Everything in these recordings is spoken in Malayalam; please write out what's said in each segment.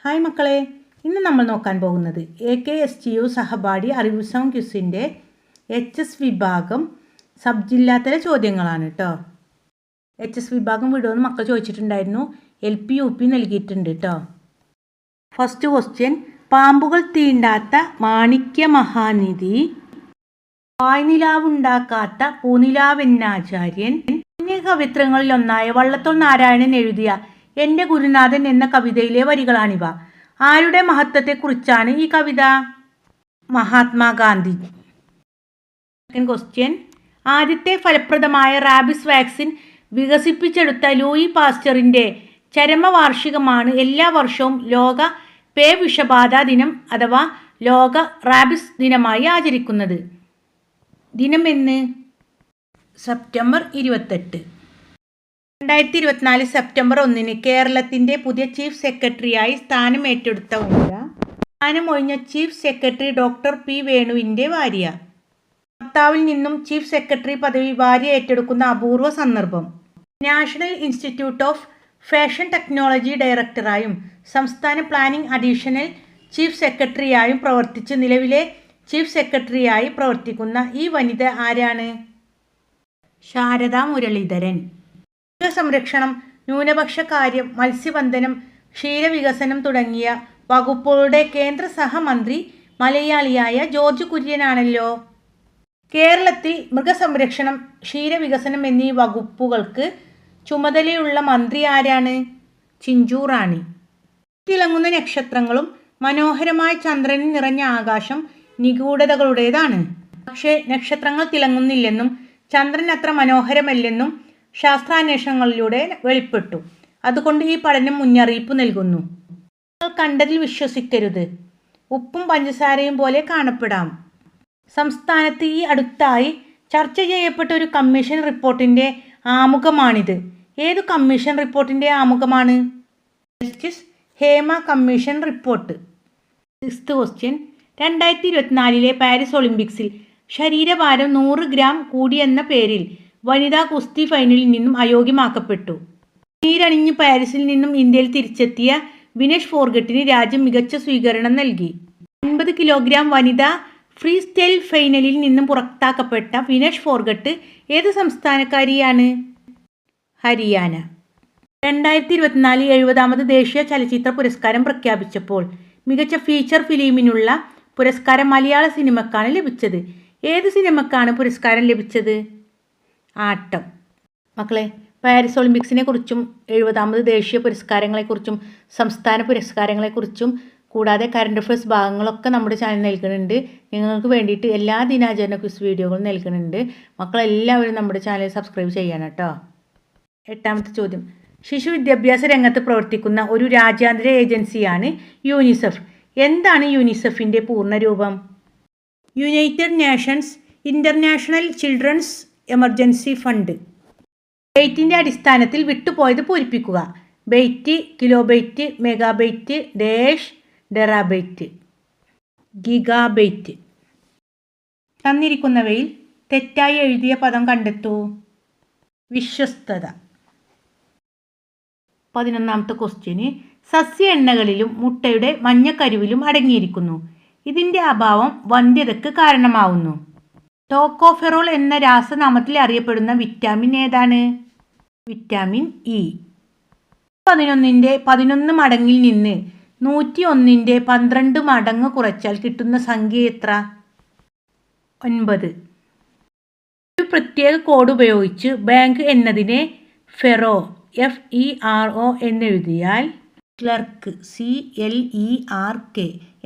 ഹായ് മക്കളെ, ഇന്ന് നമ്മൾ നോക്കാൻ പോകുന്നത് AKSTU സഹപാഠി അറിവുസം ക്വിസിൻ്റെ HS വിഭാഗം സബ് ജില്ലാതല ചോദ്യങ്ങളാണ് കേട്ടോ. HS വിഭാഗം വിടുമെന്ന് മക്കൾ ചോദിച്ചിട്ടുണ്ടായിരുന്നു. LP UP നൽകിയിട്ടുണ്ട് കേട്ടോ. ഫസ്റ്റ് ക്വസ്റ്റ്യൻ, പാമ്പുകൾ തീണ്ടാത്ത മാണിക്യ മഹാനിധി, വായ്നിലാവുണ്ടാക്കാത്ത പൂനിലാവെന്നാചാര്യൻ, കവിത്രങ്ങളിലൊന്നായ വള്ളത്തോൾ നാരായണൻ എഴുതിയ എൻ്റെ ഗുരുനാഥൻ എന്ന കവിതയിലെ വരികളാണിവ. ആരുടെ മഹത്വത്തെക്കുറിച്ചാണ് ഈ കവിത? മഹാത്മാഗാന്ധി. സെക്കൻഡ് ക്വസ്റ്റ്യൻ, ആദ്യത്തെ ഫലപ്രദമായ റാബിസ് വാക്സിൻ വികസിപ്പിച്ചെടുത്ത ലൂയി പാസ്റ്ററിൻ്റെ ചരമവാർഷികമാണ് എല്ലാ വർഷവും ലോക പേവിഷബാധ ദിനം അഥവാ ലോക റാബിസ് ദിനമായി ആചരിക്കുന്നത്. ദിനം എന്ന്? സെപ്റ്റംബർ 28. 2024 സെപ്റ്റംബർ 1 കേരളത്തിൻ്റെ പുതിയ ചീഫ് സെക്രട്ടറിയായി സ്ഥാനമേറ്റെടുത്ത സ്ഥാനമൊഴിഞ്ഞ ചീഫ് സെക്രട്ടറി ഡോക്ടർ P. വേണുവിൻ്റെ ഭാര്യ. ഭർത്താവിൽ നിന്നും ചീഫ് സെക്രട്ടറി പദവി ഭാര്യ ഏറ്റെടുക്കുന്ന അപൂർവ സന്ദർഭം. National institute of fashion technology ഡയറക്ടറായും സംസ്ഥാന പ്ലാനിംഗ് അഡീഷണൽ ചീഫ് സെക്രട്ടറിയായും പ്രവർത്തിച്ച് നിലവിലെ ചീഫ് സെക്രട്ടറിയായി പ്രവർത്തിക്കുന്ന ഈ വനിത ആരാണ്? ശാരദ മുരളീധരൻ. മൃഗസംരക്ഷണം, ന്യൂനപക്ഷ കാര്യം, മത്സ്യബന്ധനം, ക്ഷീരവികസനം തുടങ്ങിയ വകുപ്പുകളുടെ കേന്ദ്ര സഹമന്ത്രി മലയാളിയായ ജോർജ് കുര്യനാണല്ലോ. കേരളത്തിൽ മൃഗസംരക്ഷണം, ക്ഷീരവികസനം എന്നീ വകുപ്പുകൾക്ക് ചുമതലയുള്ള മന്ത്രി ആരാണ്? ചിഞ്ചു റാണി. തിളങ്ങുന്ന നക്ഷത്രങ്ങളും മനോഹരമായ ചന്ദ്രനിൽ നിറഞ്ഞ ആകാശം നിഗൂഢതകളുടേതാണ്. പക്ഷേ നക്ഷത്രങ്ങൾ തിളങ്ങുന്നില്ലെന്നും ചന്ദ്രൻ അത്ര മനോഹരമല്ലെന്നും ശാസ്ത്രാന്വേഷണങ്ങളിലൂടെ വെളിപ്പെട്ടു. അതുകൊണ്ട് ഈ പഠനം മുന്നറിയിപ്പ് നൽകുന്നു. നിങ്ങൾ കണ്ടതിൽ വിശ്വസിക്കരുത്. ഉപ്പും പഞ്ചസാരയും പോലെ കാണപ്പെടാം. സംസ്ഥാനത്ത് ഈ അടുത്തായി ചർച്ച ചെയ്യപ്പെട്ട ഒരു കമ്മീഷൻ റിപ്പോർട്ടിൻ്റെ ആമുഖമാണിത്. ഏതു കമ്മീഷൻ റിപ്പോർട്ടിൻ്റെ ആമുഖമാണ്? Justice Hema commission report. Sixth question, 2024 Paris ഒളിമ്പിക്സിൽ ശരീരഭാരം 100 ഗ്രാം കൂടിയെന്ന പേരിൽ വനിതാ കുസ്തി ഫൈനലിൽ നിന്നും അയോഗ്യമാക്കപ്പെട്ടു. നീരണിഞ്ഞ് പാരീസിൽ നിന്നും ഇന്ത്യയിൽ തിരിച്ചെത്തിയ വിനേഷ് ഫോർഗട്ടിന് രാജ്യം മികച്ച സ്വീകരണം നൽകി. 50 കിലോഗ്രാം വനിതാ ഫ്രീ സ്റ്റൈൽ ഫൈനലിൽ നിന്നും പുറത്താക്കപ്പെട്ട വിനേഷ് ഫോർഗട്ട് ഏത് സംസ്ഥാനക്കാരിയാണ്? ഹരിയാന. 2024 70ാമത് ദേശീയ ചലച്ചിത്ര പുരസ്കാരം പ്രഖ്യാപിച്ചപ്പോൾ മികച്ച ഫീച്ചർ ഫിലിമിനുള്ള പുരസ്കാരം മലയാള സിനിമക്കാണ് ലഭിച്ചത്. ഏത് സിനിമക്കാണ് പുരസ്കാരം ലഭിച്ചത്? ആട്ടം. മക്കളെ, പാരീസ് ഒളിമ്പിക്സിനെ കുറിച്ചും 70ാമത് ദേശീയ പുരസ്കാരങ്ങളെക്കുറിച്ചും സംസ്ഥാന പുരസ്കാരങ്ങളെക്കുറിച്ചും കൂടാതെ കറണ്ട് അഫയേഴ്സ് ഭാഗങ്ങളൊക്കെ നമ്മുടെ ചാനൽ നൽകുന്നുണ്ട്. നിങ്ങൾക്ക് വേണ്ടിയിട്ട് എല്ലാ ദിനാചരണ ക്വിസ് വീഡിയോകളും നൽകുന്നുണ്ട്. മക്കളെല്ലാവരും നമ്മുടെ ചാനൽ സബ്സ്ക്രൈബ് ചെയ്യണം കേട്ടോ. 8ാമത്തെ ചോദ്യം, ശിശു വിദ്യാഭ്യാസ രംഗത്ത് പ്രവർത്തിക്കുന്ന ഒരു രാജ്യാന്തര ഏജൻസിയാണ് യൂണിസെഫ്. എന്താണ് യൂണിസെഫിൻ്റെ പൂർണ്ണരൂപം? United Nations International Children's Emergency Fund. ബൈറ്റിൻ്റെ അടിസ്ഥാനത്തിൽ വിട്ടുപോയത് പൂരിപ്പിക്കുക. Byte, kilobyte, megabyte, dash, terabyte, gigabyte. തന്നിരിക്കുന്നവയിൽ തെറ്റായി എഴുതിയ പദം കണ്ടെത്തൂ. വിശ്വസ്തത. 11ാമത്തെ ക്വസ്റ്റ്യന്, സസ്യ എണ്ണകളിലും മുട്ടയുടെ മഞ്ഞക്കരുവിലും അടങ്ങിയിരിക്കുന്നു. ഇതിൻ്റെ അഭാവം വന്ധ്യതയ്ക്ക് കാരണമാവുന്നു. ടോക്കോഫെറോൾ എന്ന രാസനാമത്തിൽ അറിയപ്പെടുന്ന വിറ്റാമിൻ ഏതാണ്? Vitamin E. 11ന്റെ 11 മടങ്ങിൽ നിന്ന് 101ന്റെ 12 മടങ്ങ് കുറച്ചാൽ കിട്ടുന്ന സംഖ്യ എത്ര? 9. ഒരു പ്രത്യേക കോഡ് ഉപയോഗിച്ച് ബാങ്ക് എന്നതിനെ ഫെറോ FERO എന്നെഴുതിയാൽ ക്ലർക്ക് CLERK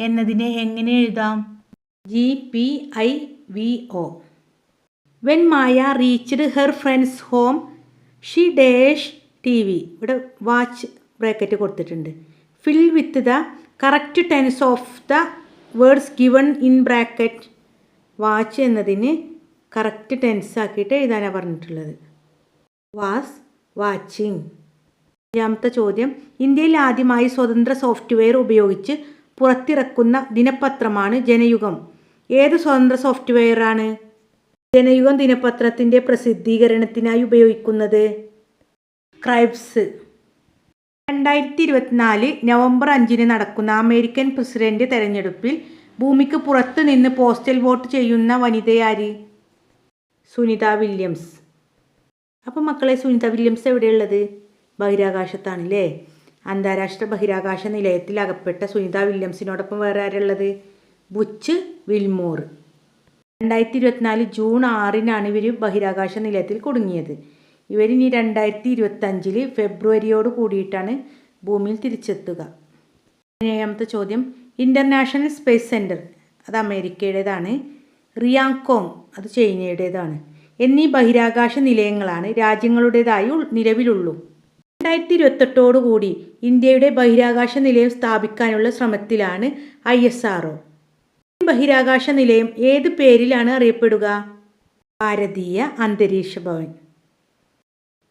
എന്നതിനെ എങ്ങനെ എഴുതാം? GPIVO. When Maya reached her friend's home, she dashed TV. ഇവിടെ വാച്ച് ബ്രാക്കറ്റ് കൊടുത്തിട്ടുണ്ട്. Fill with the correct tense of the words given in bracket. Watch എന്നതിന് കറക്റ്റ് ടെൻസ് ആക്കിയിട്ട് എഴുതാനാണ് പറഞ്ഞിട്ടുള്ളത്. Was watching. 5ാമത്തെ ചോദ്യം, ഇന്ത്യയിൽ ആദ്യമായി സ്വതന്ത്ര സോഫ്റ്റ്വെയർ ഉപയോഗിച്ച് പുറത്തിറക്കുന്ന ദിനപത്രമാണ് ജനയുഗം. ഏത് സ്വതന്ത്ര സോഫ്റ്റ്വെയറാണ് ജനയുഗം ദിനപത്രത്തിൻ്റെ പ്രസിദ്ധീകരണത്തിനായി ഉപയോഗിക്കുന്നത്? സ്ക്രൈബ്സ്. 2024 നവംബർ 5 നടക്കുന്ന അമേരിക്കൻ പ്രസിഡന്റ് തെരഞ്ഞെടുപ്പിൽ ഭൂമിക്ക് പുറത്ത് നിന്ന് പോസ്റ്റൽ വോട്ട് ചെയ്യുന്ന വനിതയാര്? സുനിത വില്യംസ്. അപ്പോൾ മക്കളെ, സുനിത വില്യംസ് എവിടെയുള്ളത്? ബഹിരാകാശത്താണ് അല്ലേ? അന്താരാഷ്ട്ര ബഹിരാകാശ നിലയത്തിൽ അകപ്പെട്ട സുനിത വില്യംസിനോടൊപ്പം വേറെ ആരുള്ളത്? Butch Wilmore. 2024 ജൂൺ 6 ഇവർ ബഹിരാകാശ നിലയത്തിൽ കുടുങ്ങിയത്. ഇവരിനി 2025 ഫെബ്രുവരിയോട് കൂടിയിട്ടാണ് ഭൂമിയിൽ തിരിച്ചെത്തുക. 17ാമത്തെ ചോദ്യം, ഇൻ്റർനാഷണൽ സ്പേസ് സെൻറ്റർ അത് അമേരിക്കയുടേതാണ്, റിയാങ്കോങ് അത് ചൈനയുടേതാണ് എന്നീ ബഹിരാകാശ നിലയങ്ങളാണ് രാജ്യങ്ങളുടേതായി നിലവിലുള്ളൂ. 2028 കൂടി ഇന്ത്യയുടെ ബഹിരാകാശ നിലയം സ്ഥാപിക്കാനുള്ള ശ്രമത്തിലാണ് ISRO. ബഹിരാകാശ നിലയം ഏത് പേരിലാണ് അറിയപ്പെടുക? ഭാരതീയ അന്തരീക്ഷ ഭവൻ.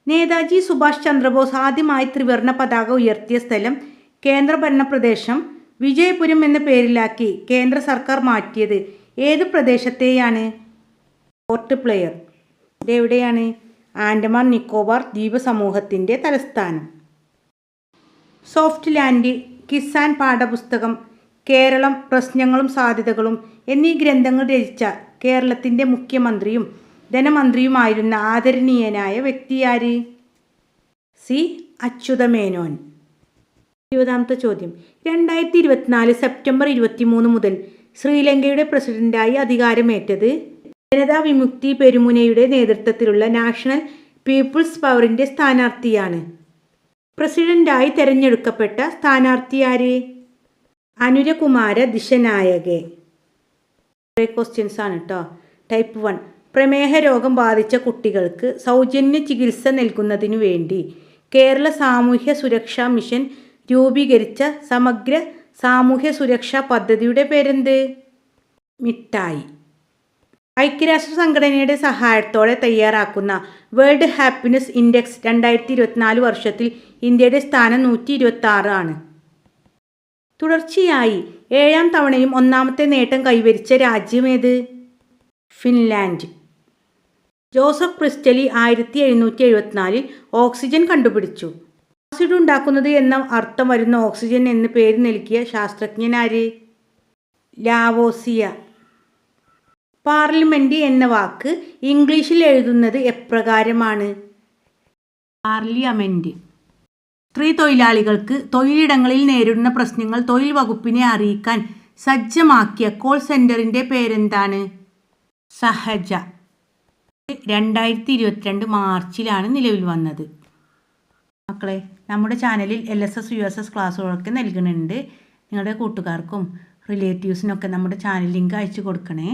നേതാജി സുഭാഷ് ചന്ദ്രബോസ് ആദ്യമായി ത്രിവർണ്ണ പതാക ഉയർത്തിയ സ്ഥലം കേന്ദ്രഭരണ പ്രദേശം വിജയപുരം എന്ന പേരിലാക്കി കേന്ദ്ര സർക്കാർ മാറ്റിയത് ഏത് പ്രദേശത്തെയാണ്? Port Blair. ഇതെവിടെയാണ്? ആൻഡമാൻ നിക്കോബാർ ദ്വീപ സമൂഹത്തിൻ്റെ തലസ്ഥാനം. സോഫ്റ്റ് ലാൻഡ്, കിസാൻ പാഠപുസ്തകം, കേരളം പ്രശ്നങ്ങളും സാധ്യതകളും എന്നീ ഗ്രന്ഥങ്ങൾ രചിച്ച കേരളത്തിൻ്റെ മുഖ്യമന്ത്രിയും ധനമന്ത്രിയുമായിരുന്ന ആദരണീയനായ വ്യക്തിയാര്? സി അച്യുതമേനോൻ. 20ാമത്തെ ചോദ്യം, 2024 സെപ്റ്റംബർ 23 മുതൽ ശ്രീലങ്കയുടെ പ്രസിഡന്റായി അധികാരമേറ്റത് ജനതാ വിമുക്തി പെരുമുനയുടെ നേതൃത്വത്തിലുള്ള നാഷണൽ പീപ്പിൾസ് പവറിൻ്റെ സ്ഥാനാർത്ഥിയാണ്. പ്രസിഡന്റായി തെരഞ്ഞെടുക്കപ്പെട്ട സ്ഥാനാർത്ഥിയാര്? അനുരകുമാര ദിശനായകെ. കുറേ ക്വസ്റ്റ്യൻസ് ആണ് കേട്ടോ. ടൈപ്പ് 1, പ്രമേഹ രോഗം ബാധിച്ച കുട്ടികൾക്ക് സൗജന്യ ചികിത്സ നൽകുന്നതിനു വേണ്ടി കേരള സാമൂഹ്യ സുരക്ഷാ മിഷൻ രൂപീകരിച്ച സമഗ്ര സാമൂഹ്യ സുരക്ഷാ പദ്ധതിയുടെ പേരെന്ത്? മിഠായി. ഐക്യരാഷ്ട്ര സംഘടനയുടെ സഹായത്തോടെ തയ്യാറാക്കുന്ന വേൾഡ് ഹാപ്പിനെസ് ഇൻഡെക്സ് 2024 വർഷത്തിൽ ഇന്ത്യയുടെ സ്ഥാനം 126 ആണ്. തുടർച്ചയായി 7ാം തവണയും ഒന്നാമത്തെ നേട്ടം കൈവരിച്ച രാജ്യമേത്? ഫിൻലാൻഡ്. ജോസഫ് പ്രിസ്റ്റലി 1774 ഓക്സിജൻ കണ്ടുപിടിച്ചു. ആസിഡ് ഉണ്ടാക്കുന്നത് എന്ന അർത്ഥം വരുന്ന ഓക്സിജൻ എന്ന് പേര് നൽകിയ ശാസ്ത്രജ്ഞനാര്? ലാവോസിയ. പാർലമെന്റ് എന്ന വാക്ക് ഇംഗ്ലീഷിൽ എഴുതുന്നത് എപ്രകാരമാണ്? പാർലിയമെന്റ്. സ്ത്രീ തൊഴിലാളികൾക്ക് തൊഴിലിടങ്ങളിൽ നേരിടുന്ന പ്രശ്നങ്ങൾ തൊഴിൽ വകുപ്പിനെ അറിയിക്കാൻ സജ്ജമാക്കിയ കോൾ സെന്ററിന്റെ പേരെന്താണ്? സഹജ. 2022 മാർച്ചിലാണ് നിലവിൽ വന്നത്. മക്കളെ, നമ്മുടെ ചാനലിൽ LSS USS ക്ലാസ്സുകളൊക്കെ നൽകുന്നുണ്ട്. നിങ്ങളുടെ കൂട്ടുകാർക്കും റിലേറ്റീവ്സിനൊക്കെ നമ്മുടെ ചാനൽ ലിങ്ക് അയച്ചു കൊടുക്കണേ.